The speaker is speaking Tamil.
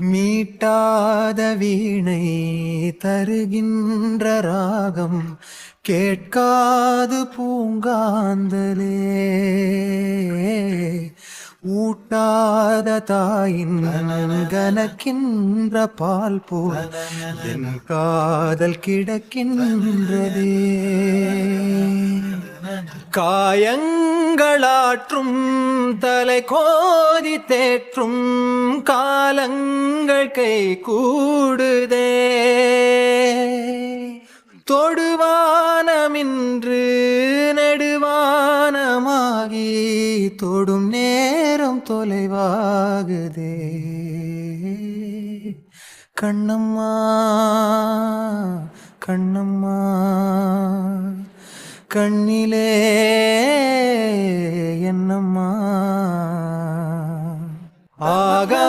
மீட்டாத வீணை தருகின்ற ராகம் கேட்காது பூங்காந்தலே ஊட்டாத தாயின் கனக்கின்ற பால் போல் என் காதல் கிடக்கின்றதே காயங்களாற்றும் தலை கோதி தேற்றும் காலங்கள் கை கூடுதே தொடுவானமின்று நெடுவானமாகி தொடும் நேரம் தொலைவாகுதே கண்ணம்மா கண்ணம்மா கண்ணிலே என்னம்மா ஆகா